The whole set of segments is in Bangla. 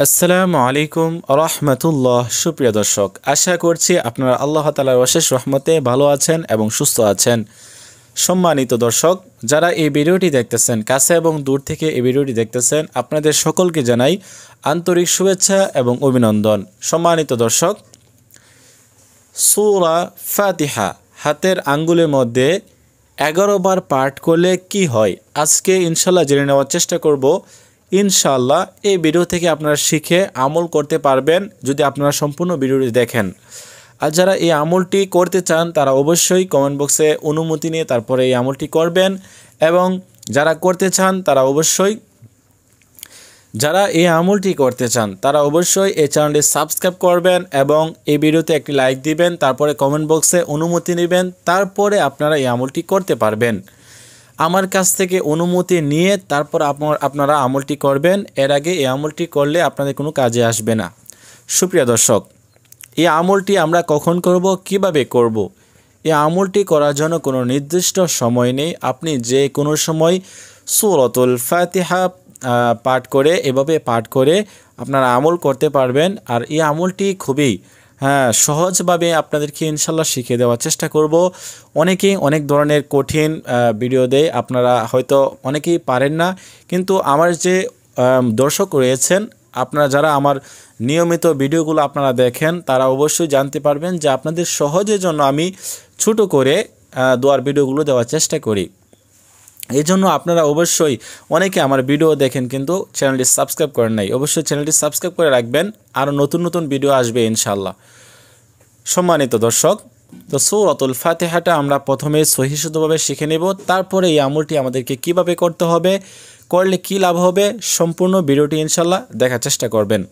আসসালামু আলাইকুম রহমতুল্লাহ। সুপ্রিয় দর্শক, আশা করছি আপনারা আল্লাহ তাআলার অশেষ রহমতে ভালো আছেন এবং সুস্থ আছেন। সম্মানিত দর্শক, যারা এই ভিডিওটি দেখতেছেন, কাছে এবং দূর থেকে এই ভিডিওটি দেখতেছেন, আপনাদের সকলকে জানাই আন্তরিক শুভেচ্ছা এবং অভিনন্দন। সম্মানিত দর্শক, সূরা ফাতিহা হাতের আঙ্গুলের মধ্যে 11 বার পাঠ করলে কি হয়, আজকে ইনশাল্লাহ জেনে নেওয়ার চেষ্টা করব। ইনশাআল্লাহ এই ভিডিও থেকে আপনারা শিখে আমল করতে পারবেন যদি আপনারা সম্পূর্ণ ভিডিওটি দেখেন। আর যারা এই আমলটি করতে চান তারা অবশ্যই কমেন্ট বক্সে অনুমতি নিয়ে তারপরে এই আমলটি করবেন, এবং যারা করতে চান তারা অবশ্যই এই চ্যানেলটি সাবস্ক্রাইব করবেন এবং এই ভিডিওতে একটি লাইক দিবেন, তারপরে কমেন্ট বক্সে অনুমতি নেবেন, তারপরে আপনারা এই আমলটি করতে পারবেন। আমার কাছ থেকে অনুমতি নিয়ে তারপর আপনারা আমলটি করবেন। এর আগে এই আমলটি করলে আপনাদের কোনো কাজে আসবে না। সুপ্রিয় দর্শক, এই আমলটি আমরা কখন করব, কিভাবে করব? এই আমলটি করার জন্য কোনো নির্দিষ্ট সময় নেই। আপনি যে কোনো সময় সূরাতুল ফাতিহা এভাবে পাঠ করে আপনারা আমল করতে পারবেন। আর এই আমলটি খুবই সহজভাবে আপনাদেরকে ইনশাল্লাহ শিখিয়ে দেওয়ার চেষ্টা করব। অনেকেই অনেক ধরনের কঠিন ভিডিও দেয়, আপনারা হয়তো অনেকেই পারেন না, কিন্তু আমার যে দর্শক রয়েছেন, আপনারা যারা আমার নিয়মিত ভিডিওগুলো আপনারা দেখেন, তারা অবশ্যই জানতে পারবেন যে আপনাদের সহজের জন্য আমি ছোট করে দোয়ার ভিডিওগুলো দেওয়ার চেষ্টা করি। এই জন্য আপনারা অবশ্যই অনেকে আমার ভিডিও দেখেন কিন্তু চ্যানেলটি সাবস্ক্রাইব করেন নাই, অবশ্যই চ্যানেলটি সাবস্ক্রাইব করে রাখবেন, আরও নতুন নতুন ভিডিও আসবে ইনশাল্লাহ। সম্মানিত দর্শক, তো সূরাতুল ফাতিহাটা আমরা প্রথমে সহিষ্ণুভাবে শিখে নেব, তারপরে এই আমলটি আমাদেরকে কিভাবে করতে হবে, করলে কি লাভ হবে, সম্পূর্ণ ভিডিওটি ইনশাল্লাহ দেখার চেষ্টা করবেন।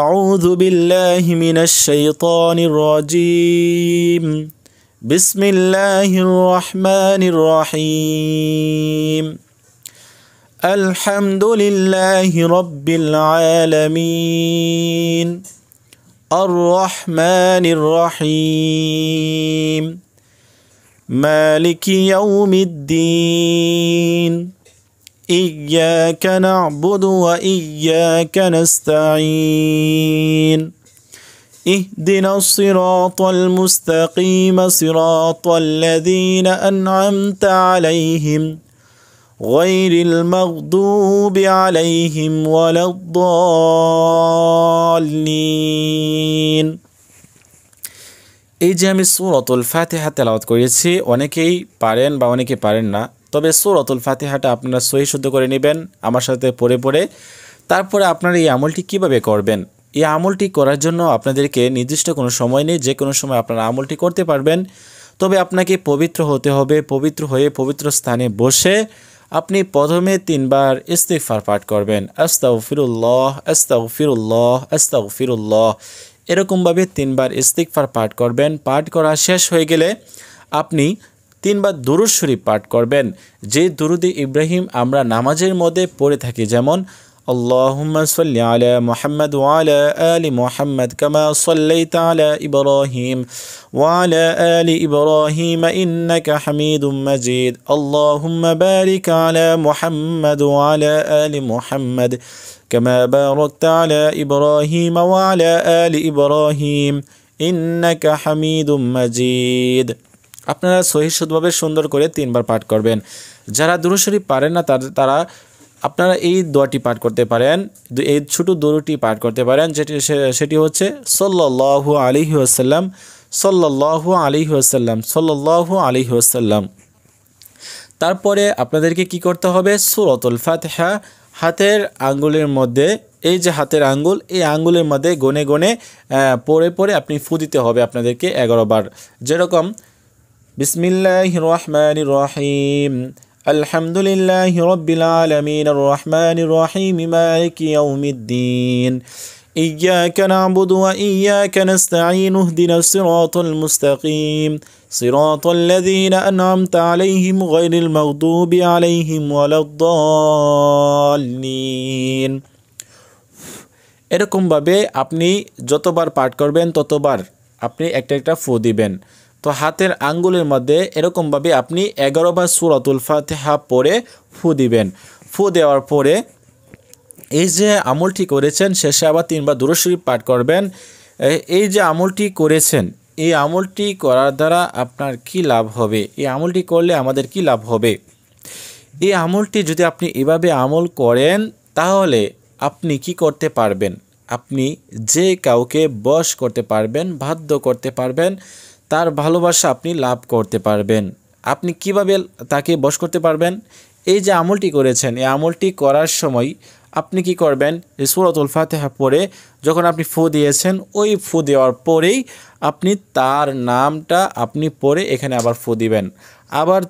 আউযু বিল্লাহি মিনাশ শাইতানির রাজীম। বিসমিল্লাহির রহমানির রহিম। আলহামদুলিল্লাহি রাব্বিল আলামিন। আর-রহমানির রহিম। মালিকি ইয়াউমিদ্দিন। ইয়্যাকা না'বুদু ওয়া ইয়্যাকা নাস্তাঈন। اهدنا الصراط المستقيم صراط الذين أنعمت عليهم غير المغضوب عليهم ولا الضالين। এই যে আমি সূরাতুল ফাতিহা তেলাওয়াত করেছি, অনেকেই পারেন বা অনেকে পারেন না, তবে সূরাতুল ফাতিহাটা আপনারা সহি শুদ্ধ করে নেবেন আমার সাথে পড়ে পড়ে। তারপরে আপনারা এই আমলটি কিভাবে করবেন, এই আমলটি করার জন্য আপনাদেরকে নির্দিষ্ট কোনো সময় নেই, যে কোনো সময় আপনারা আমলটি করতে পারবেন। তবে আপনাকে পবিত্র হতে হবে। পবিত্র হয়ে পবিত্র স্থানে বসে আপনি প্রথমে 3 বার ইস্তিগফার পাঠ করবেন। আস্তাগফিরুল্লাহ, আস্তাগফিরুল্লাহ, আস্তাগফিরুল্লাহ, এরকমভাবে 3 বার ইস্তিগফার পাঠ করবেন। পাঠ করা শেষ হয়ে গেলে আপনি 3 বার দুরূদ শরীফ পাঠ করবেন, যে দুরূদে ইব্রাহিম আমরা নামাজের মধ্যে পড়ে থাকি, যেমন আল্লাহুম্মা সাল্লি আলা মুহাম্মাদ ওয়া আলা আলি মুহাম্মাদ কামা সাল্লাইতা আলা ইব্রাহিম ওয়া আলা আলি ইব্রাহিম ইন্নাকা হামিদুম মাজিদ। আল্লাহুম্মা বারিক আলা মুহাম্মাদ ওয়া আলা আলি মুহাম্মাদ কামা বারাকতা আলা ইব্রাহিম ওয়া আলা আলি ইব্রাহিম ইন্নাকা হামিদুম মাজিদ। আপনারা সহিষ্ণুভাবে সুন্দর করে 3 বার পাঠ করবেন। যারা দুরূদ শরীফ পারেন না তারা আপনারা এই দোয়াটি পাঠ করতে পারেন, এই ছোট দোয়াটি পাঠ করতে পারেন, সেটি হচ্ছে সাল্লাল্লাহু আলাইহি ওয়াসাল্লাম, সাল্লাল্লাহু আলাইহি ওয়াসাল্লাম, সাল্লাল্লাহু আলাইহি ওয়াসাল্লাম। তারপরে আপনাদেরকে কি করতে হবে, সূরাতুল ফাতিহা হাতের আঙ্গুলের মধ্যে, এই যে হাতের আঙ্গুল, এই আঙ্গুলের মধ্যে গনে গনে পড়ে পড়ে আপনি ফু দিতে হবে আপনাদেরকে 11 বার। যেরকম বিসমিল্লাহির রহমানির রহিম। আলহামদুলিল্লাহি রাব্বিল আলামিন। আর-রহমানির রহিম। মালিকি ইয়াউমিদ্দিন। ইয়্যাকা না'বুদু ওয়া ইয়্যাকা নাস্তাঈন। ইহদিনাস সিরাতাল মুস্তাকিম সিরাতাল লাযীনা আন'আমতা আলাইহিম গায়রিল মাগদুবি আলাইহিম ওয়ালাদ-দাল্লিন। এরকমভাবে আপনি যতবার পাঠ করবেন ততবার আপনি একটা একটা ফু দিবেন। তো হাতের আঙ্গুলের মধ্যে এরকমভাবে আপনি 11 বার সূরাতুল ফাতিহা পড়ে ফু দিবেন। ফু দেওয়ার পরে এই যে আমলটি করেছেন শেষে আবার 3 বার দুরূদ শরীফ পাঠ করবেন। এই যে আমলটি করেছেন, এই আমলটি করার দ্বারা আপনার কি লাভ হবে, এই আমলটি করলে আমাদের কি লাভ হবে, এই আমলটি যদি আপনি এভাবে আমল করেন তাহলে আপনি কি করতে পারবেন, আপনি যে কাউকে বশ করতে পারবেন, বাধ্য করতে পারবেন, তার ভালোবাসা আপনি লাভ করতে পারবেন। আপনি কিভাবে তাকে বশ করতে পারবেন? এই যে আমলটি করেছেন, এই আমলটি করার সময় আপনি কি করবেন, এই সূরাতুল ফাতিহা পড়ে যখন আপনি ফু দিয়েছেন, ওই ফু দেওয়ার পরেই আপনি তার নামটা আপনি পড়ে এখানে আবার ফু দিবেন, আবার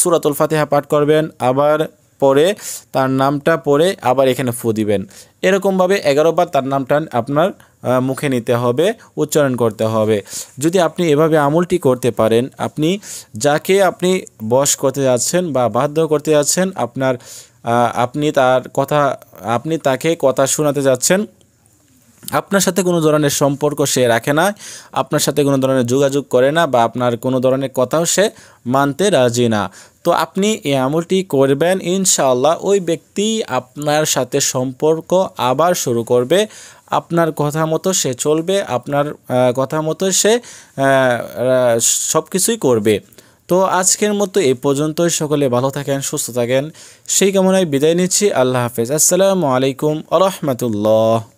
সূরাতুল ফাতিহা পাঠ করবেন, আবার পরে তার নামটা পড়ে আবার এখানে ফু দিবেন। এরকমভাবে 11 বার তার নামটা আপনার মুখে নিতে হবে, উচ্চারণ করতে হবে। যদি আপনি এভাবে আমলটি করতে পারেন, আপনি যাকে আপনি বশ করতে যাচ্ছেন বা বাধ্য করতে যাচ্ছেন, আপনি তাকে কথা শোনাতে যাচ্ছেন, আপনার সাথে কোনো ধরনের সম্পর্ক সে রাখে না, আপনার সাথে কোনো ধরনের যোগাযোগ করে না, বা আপনার কোনো ধরনের কথাও সে মানতে রাজি না, তো আপনি এই আমলটি করবেন, ইনশাআল্লাহ ওই ব্যক্তি আপনার সাথে সম্পর্ক আবার শুরু করবে, আপনার কথা মতো সে চলবে, আপনার কথা মতো সে সব কিছুই করবে। তো আজকের মতো এই পর্যন্তই। সকলে ভালো থাকেন, সুস্থ থাকেন, সেই কামনায় বিদায় নিচ্ছি। আল্লাহ হাফেজ। আসসালামু আলাইকুম ওয়া রাহমাতুল্লাহ।